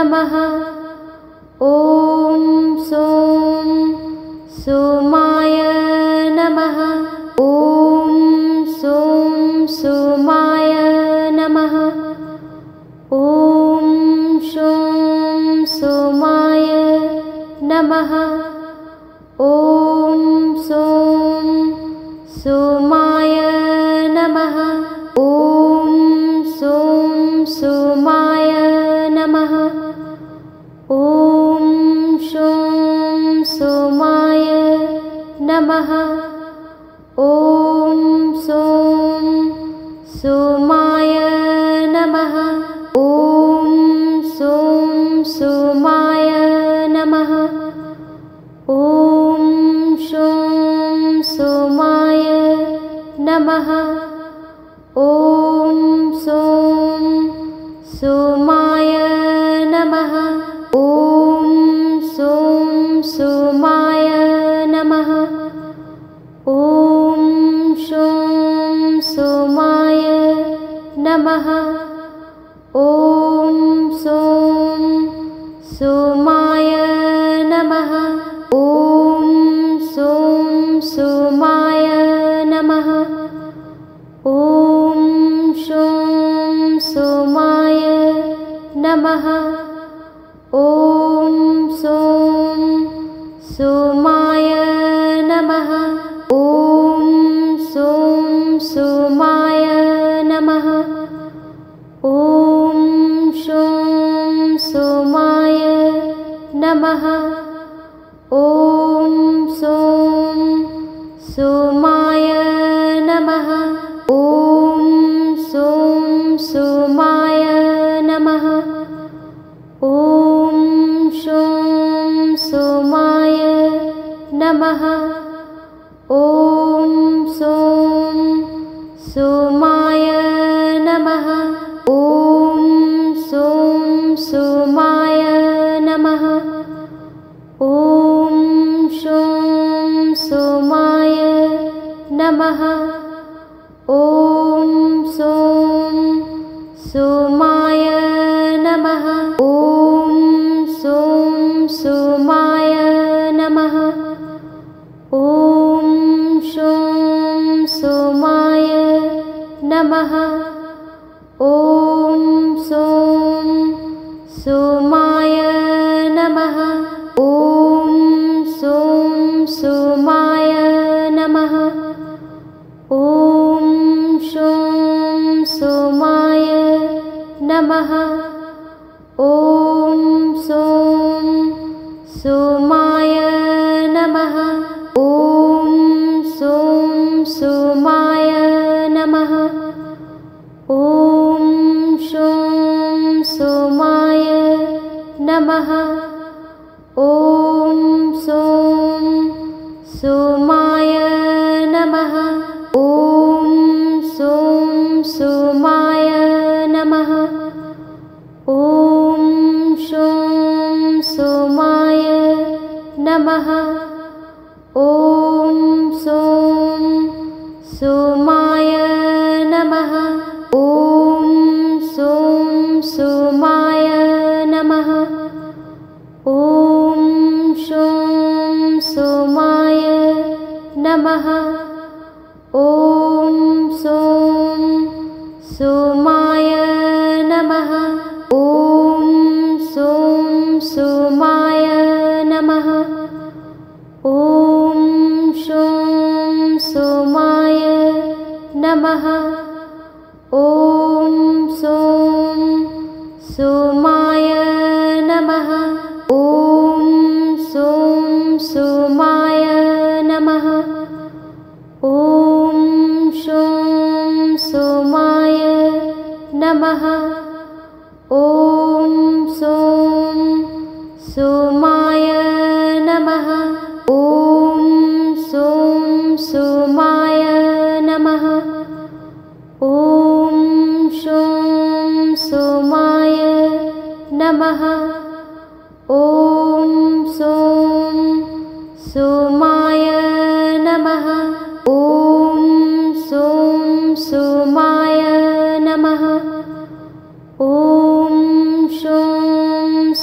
नमः। ॐ सों सोमाय नमः। ॐ सों सोमाय नमः। ॐ शों सोमाय नमः। ॐ सों सोमाय नमः। ॐ सों सोमाय नमः। ॐ शों सोमाय नमः। ॐ सों सोमाय नमः। ॐ सों सोमाय नमः। ॐ शों सोमाय नमः। ॐ सों सोमाय नमः। ॐ सों सोमाय नमः। ॐ शों सोमाय नमः। ॐ सों सोमाय नमः। ॐ सों सोमाय नमः। ॐ शों सोमाय नमः। ॐ सों सोमाय नमः। ॐ सों सोमाय नमः। ॐ शों सोमाय नमः। ॐ सों सोमाय नमः। ॐ सों सोमाय नमः। ॐ शों सोमाय नमः। ॐ सों सोमाय नमः। ॐ सों सोमाय नमः। ॐ शों सोमाय नमः। ॐ सों सोमाय नमः। ॐ सों सोमाय नमः। ॐ शों सोमाय नमः। ॐ सों सोमाय नमः। ॐ सों सोमाय नमः। ॐ शों सोमाय नमः। ॐ सों सोमाय नमः। ॐ सों सोमाय नमः। ॐ शों सोमाय नमः। ॐ सों सोमाय नमः। ॐ सों सोमाय नमः। ॐ शों सोमाय नमः। ॐ सों सोमाय नमः। ॐ सों सोमाय नमः। ॐ शों सोमाय नमः। ॐ सों सोमाय नमः। ॐ सों सोमाय नमः। ॐ शों सोमाय नमः। ॐ सों सोमाय नमः। ॐ सों सोमाय नमः। ॐ शों सोमाय नमः। ॐ सों सोमाय नमः। ॐ सों सोमाय नमः। ॐ शों सोमाय नमः। ॐ सों सोमाय नमः। ॐ सों सोमाय नमः। ॐ शों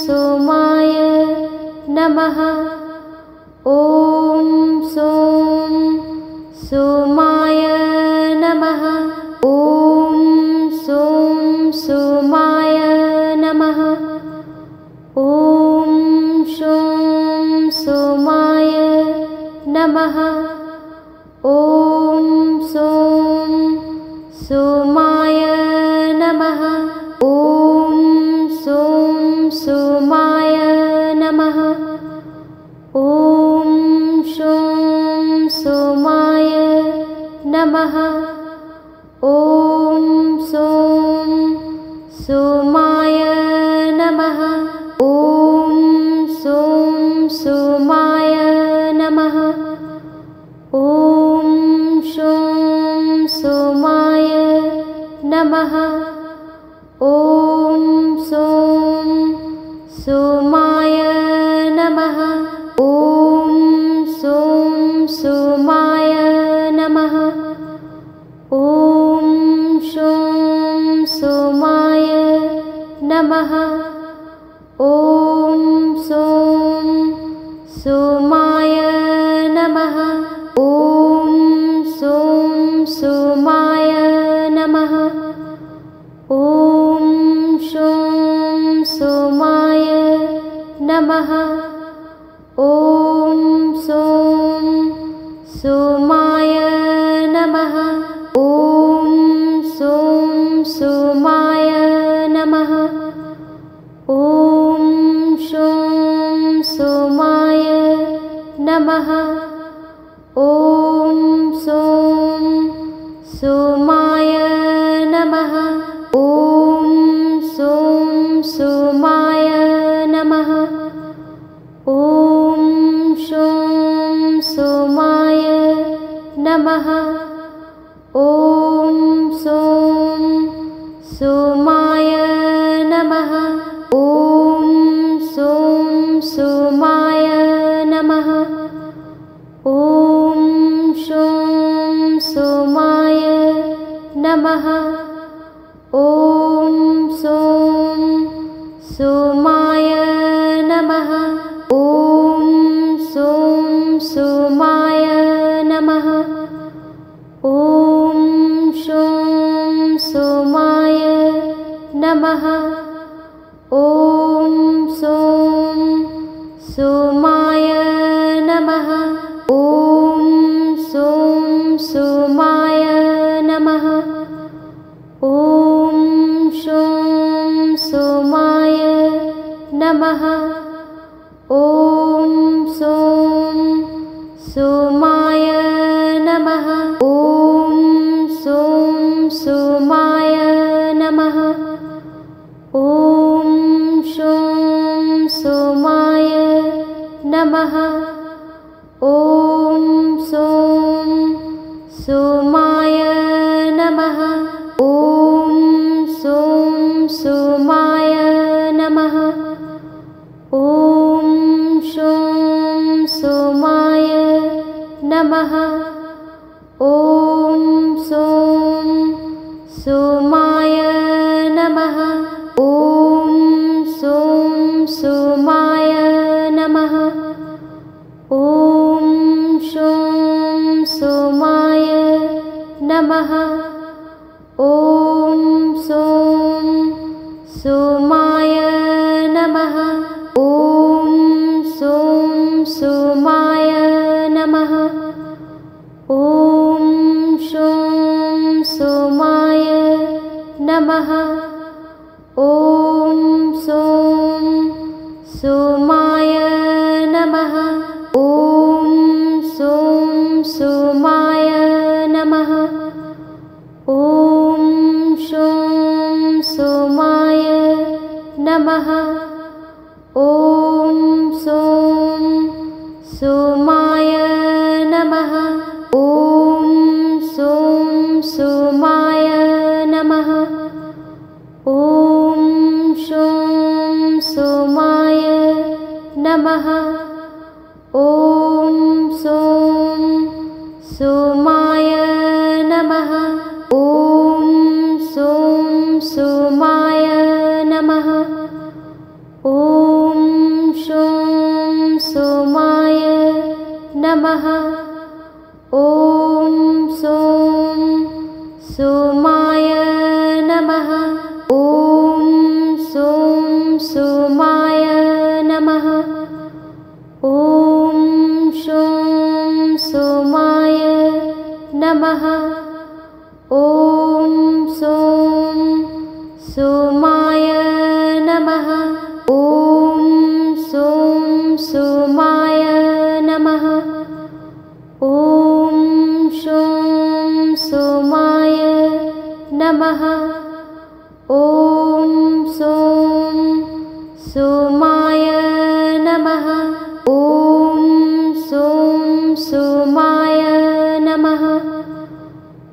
नमः। ॐ सों सोमाय नमः। ॐ सों सोमाय नमः। ॐ शों सोमाय नमः। ॐ सों सोमाय नमः। ॐ सों सोमाय नमः। ॐ शों सोमाय नमः। ॐ सों सोमाय नमः। ॐ सों सोमाय नमः। ॐ शों सोमाय नमः। ॐ सों सोमाय नमः। ॐ सों सोमाय नमः। ॐ शों सोमाय नमः। ॐ सों सोमाय नमः। ॐ सों सोमाय नमः। ॐ शों सोमाय नमः। ॐ सों सोमाय नमः। ॐ सों सोमाय नमः। ॐ शों सोमाय नमः। ॐ सों सोमाय नमः। ॐ सों सोमाय नमः। ॐ शों सोमाय नमः। ॐ सों सोमाय नमः। ॐ सों सोमाय नमः। ॐ शों सोमाय नमः। ॐ सों सोमाय नमः। ॐ सों सोमाय नमः। ॐ शों सोमाय नमः। ॐ सों सोमाय नमः। ॐ सों सोमाय नमः। ॐ शों सोमाय नमः। ॐ सों सोमाय नमः। ॐ सों सोमाय नमः। ॐ शों सोमाय नमः। ॐ सों सोमाय नमः। ॐ सों सोमाय नमः। ॐ शों सोमाय नमः। ॐ सों सोमाय नमः। ॐ सों सोमाय नमः। ॐ शों सोमाय नमः। ॐ सों सोमाय नमः। ॐ सों सोमाय नमः। ॐ शों सोमाय नमः। ॐ सों सोमाय नमः। ॐ सों सोमाय नमः। ॐ शों सोमाय नमः। ॐ सों सोमाय नमः। ॐ सों सोमाय नमः। ॐ शों सोमाय नमः। ॐ सों सोमाय नमः। ॐ सों सोमाय नमः।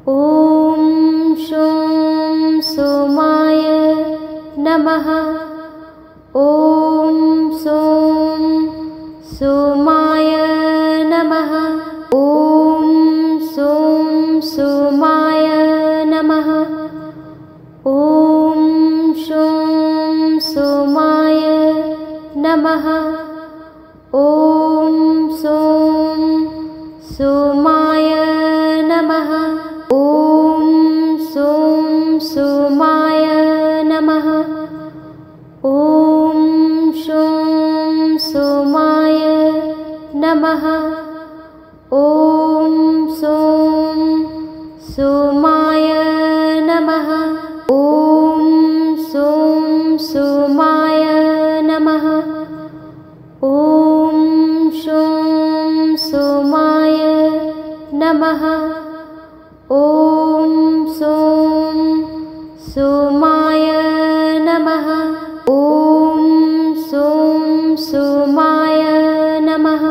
ॐ शों सोमाय नमः। ॐ सों सोमाय नमः। ॐ सों सोमाय नमः। ॐ शों सोमाय नमः। ॐ सों सोमाय नमः। ॐ सों सोमाय नमः। ॐ शों सोमाय नमः। ॐ सों सोमाय नमः। ॐ सों सोमाय नमः। ॐ शों सोमाय नमः। ॐ सों सोमाय नमः। ॐ सों सोमाय नमः।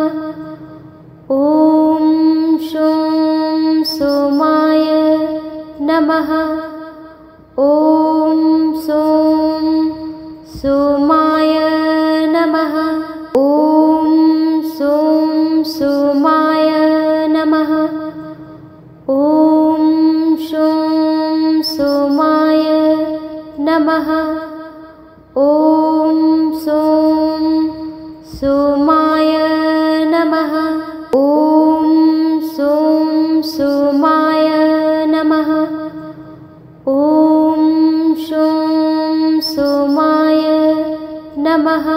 ॐ शों सोमाय नमः। ॐ सों सोमाय नमः। ॐ सों सोमाय नमः। ॐ शों सोमाय नमः। ॐ सों सोमाय नमः। ॐ सों सोमाय नमः। ॐ शों सोमाय नमः।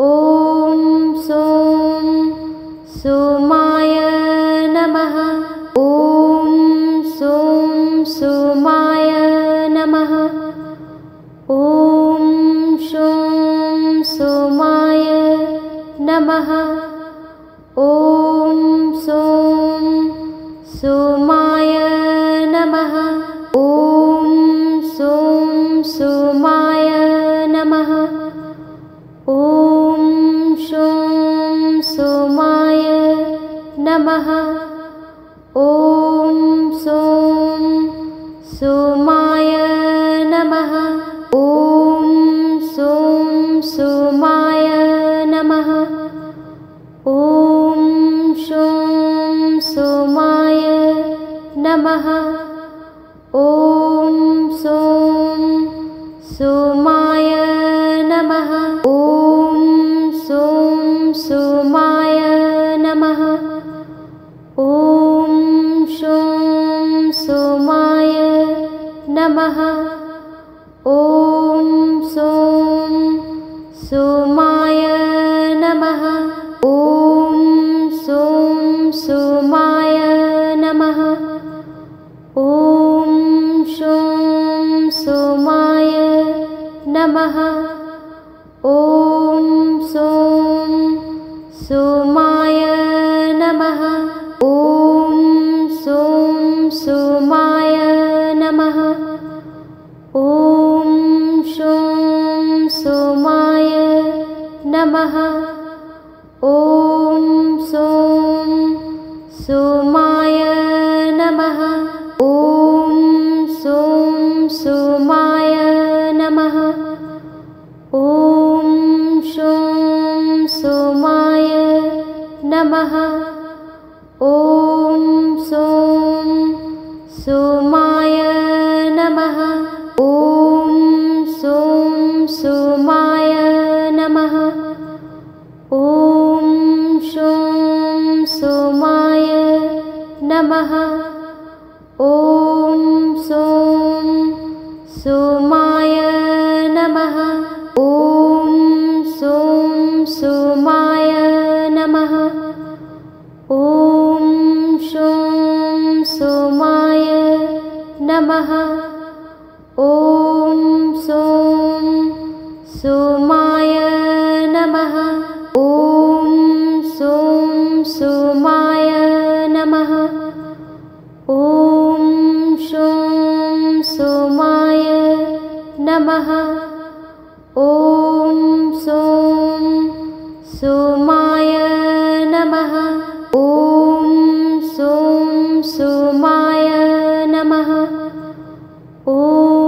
ॐ सों सोमाय नमः। ॐ सों सोमाय नमः। ॐ शों सोमाय नमः। ॐ सों सोमाय नमः। ॐ सों सोमाय नमः। ॐ शों सोमाय नमः। ॐ सों सोमाय नमः। ॐ सों सोमाय नमः। ॐ शों सोमाय नमः। ॐ सों सोमाय नमः। ॐ सों सोमाय नमः। ॐ शों सोमाय नमः। ॐ सों सोमाय नमः। ॐ सों सोमाय नमः। ॐ शों सोमाय नमः। ॐ सों सोमाय नमः। ॐ सों सोमाय नमः। ॐ शों सोमाय नमः। ॐ सों सोमाय नमः। ॐ सों सोमाय नमः। ॐ शों सोमाय नमः। ॐ सों सोमाय नमः। ॐ सों सोमाय नमः। ॐ शों सोमाय नमः। ॐ सों सोमाय नमः। ॐ सों सोमाय नमः। ॐ शों सोमाय नमः। ॐ सों सोमाय नमः। ॐ सों सोमाय नमः। ॐ शों सोमाय नमः। ॐ सों सोमाय नमः। ॐ सों सोमाय नमः। ॐ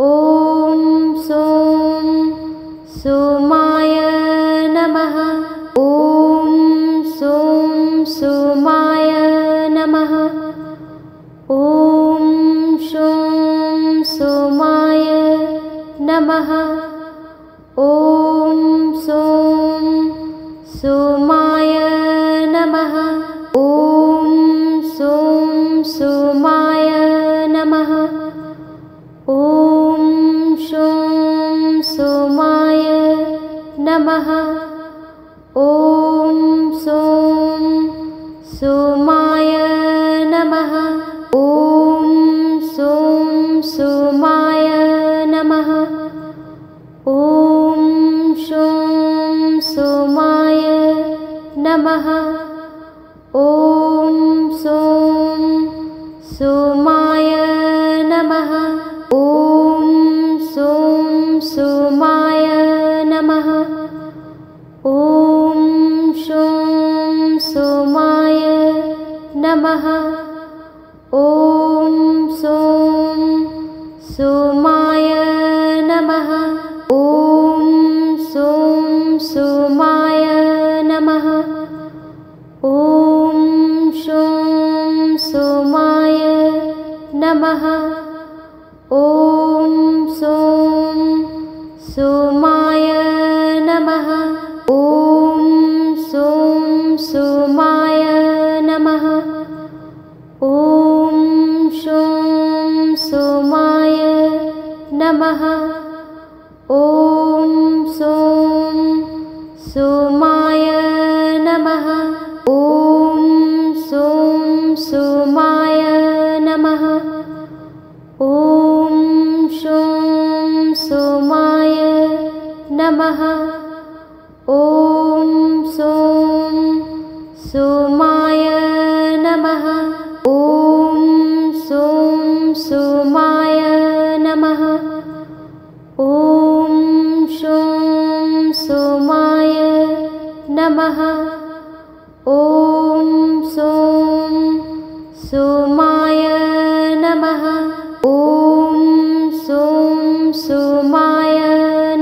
ॐ सों सोमाय नमः। ॐ सों सोमाय नमः। ॐ शों सोमाय नमः। ॐ सों सोमाय नमः। ॐ सों सोमाय नमः। ॐ शों सोमाय नमः। ॐ सों सोमाय नमः। ॐ सों सोमाय नमः। ॐ शों सोमाय नमः। ॐ सों सोमाय नमः। ॐ सों सोमाय नमः। ॐ शों सोमाय नमः। ॐ सों सोमाय नमः। ॐ सों सोमाय नमः। ॐ शों सोमाय नमः। ॐ सों सोमाय नमः। ॐ सों सोमाय नमः। ॐ शों सोमाय नमः। ॐ सों सोमाय नमः। ॐ सों सोमाय नमः। ॐ शों सोमाय नमः। ॐ सों सोमाय नमः। ॐ सों सोमाय नमः। ॐ शों सोमाय नमः। ॐ सों सोमाय नमः। ॐ सों सोमाय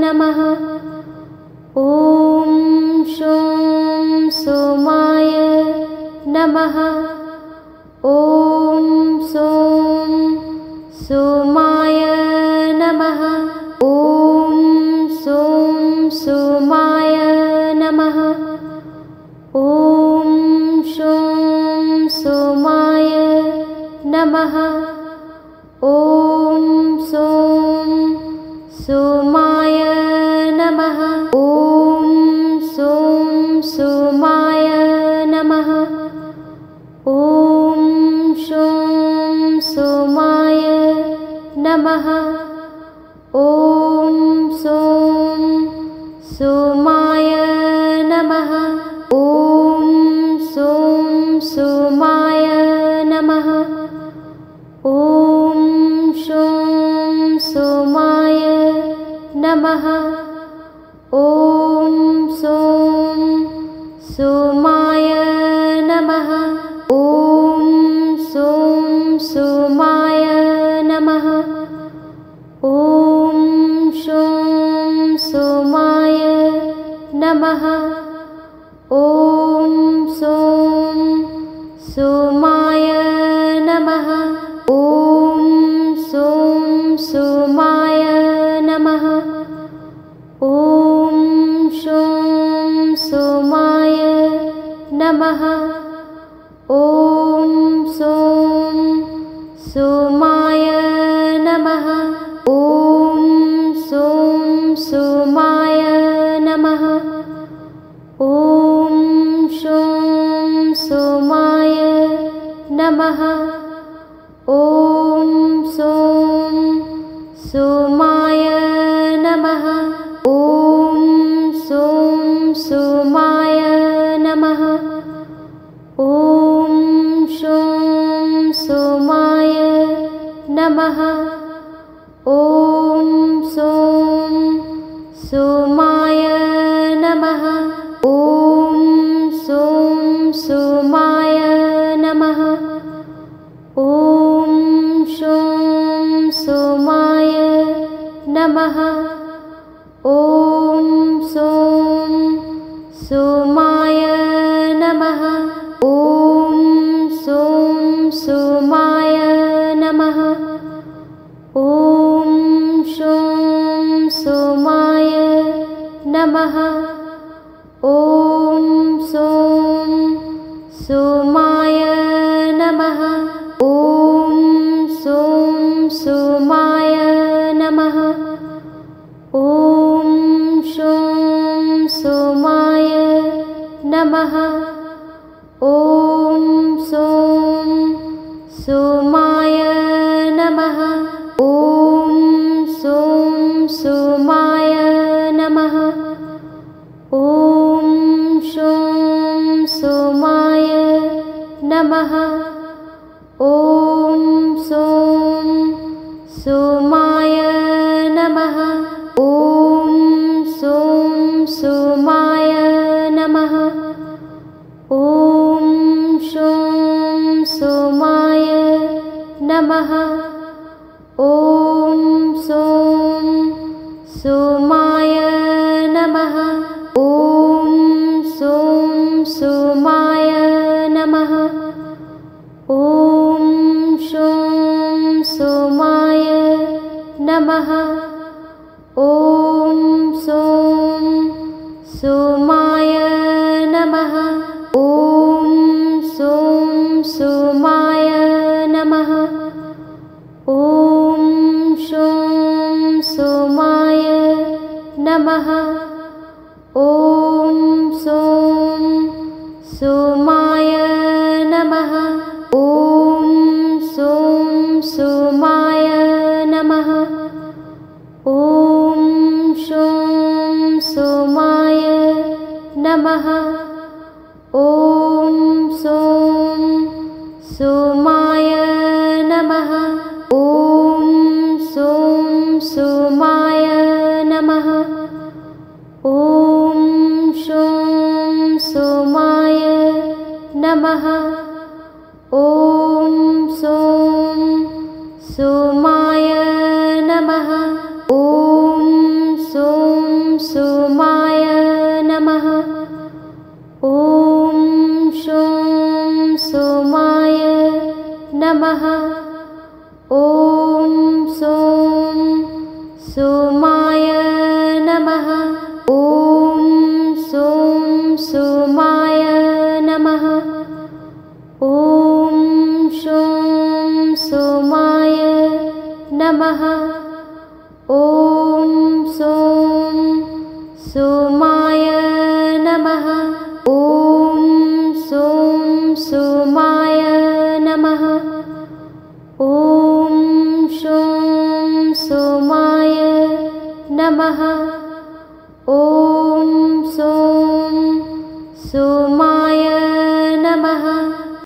नमः। ॐ शों सोमाय नमः। ॐ सों सोमाय नमः। ॐ सों सोमाय नमः। ॐ शों सोमाय नमः। ॐ सों सोमाय नमः। ॐ सों सोमाय नमः। ॐ शों सोमाय नमः। ॐ सों सोमाय नमः। ॐ सों सोमाय नमः। ॐ शों सोमाय नमः। ॐ सों सोमाय नमः। ॐ सों सोमाय नमः। ॐ शों सोमाय नमः। ॐ सों सोमाय नमः। ॐ सों सोमाय नमः। ॐ शों सोमाय नमः। ॐ सों सोमाय नमः। ॐ सों सोमाय नमः। ॐ शों सोमाय नमः। ॐ सों सोमाय नमः। ॐ सों सोमाय नमः। ॐ शों सोमाय नमः। ॐ सों सोमाय नमः। ॐ सों सोमाय नमः। ॐ शों सोमाय नमः। ॐ सों सोमाय नमः। ॐ सों सोमाय नमः। ॐ शों सोमाय नमः। ॐ सों सोमाय नमः। ॐ सों सोमाय नमः। ॐ शों सोमाय नमः। ॐ सों सोमाय नमः। ॐ सों सोमाय नमः। ॐ शों सोमाय नमः। ॐ सों सोमाय नमः। ॐ सों सोमाय नमः। ॐ शों सोमाय नमः। ॐ सों सोमाय नमः। ॐ सों सोमाय नमः। ॐ शों सोमाय नमः। ॐ सों सोमाय नमः। ॐ सों सोमाय नमः। ॐ शों सोमाय नमः। ॐ सों सोमाय नमः। ॐ सों सोमाय नमः। ॐ शों सोमाय नमः। ॐ सों सोमाय नमः। ॐ सों सोमाय नमः। ॐ शों सोमाय नमः। ॐ सों सोमाय नमः। ॐ सों सोमाय नमः। ॐ शों सोमाय नमः। ॐ सों सोमाय नमः। ॐ सों सोमाय नमः। ॐ शों सोमाय नमः।